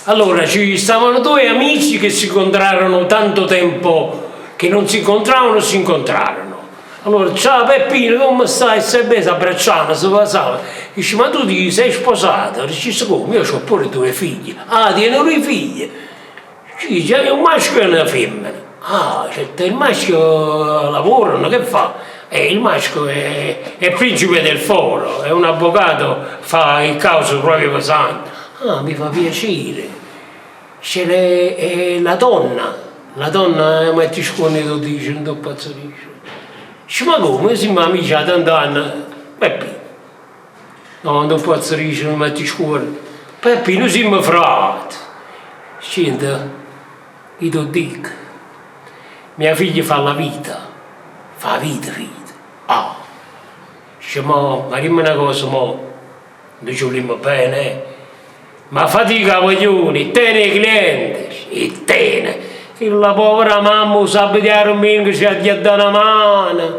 Allora, ci stavano due amici che si incontrarono tanto tempo che non si incontravano, si incontrarono. Allora, ciao Peppino, come stai? Stai bene? Si abbracciavano, si passavano. Dice, ma tu ti sei sposato? Dice, come? Io ho pure due figli. Ah, tieni due figli? Dice, hai un maschio e una femmina. Ah, certo, il maschio lavora, che fa? Il maschio è principe del foro, è un avvocato, fa il causa proprio pesante. Ah, mi fa piacere. C'è la donna metti scuone tu dici, non ti pazzarisci. Dice, ma come siamo amici da tanti anni? Peppi, no, non ti pazzarisci, non metti scuone. Peppi, noi siamo frati. Senti, io ti dico, mia figlia fa la vita, figlio. Ah, dice, ma dimmi una cosa, noi ci vogliamo bene, ma fatica voglioni, tiene i clienti, e tiene. La povera mamma sa vedere un minimo che ci ha dato una mano.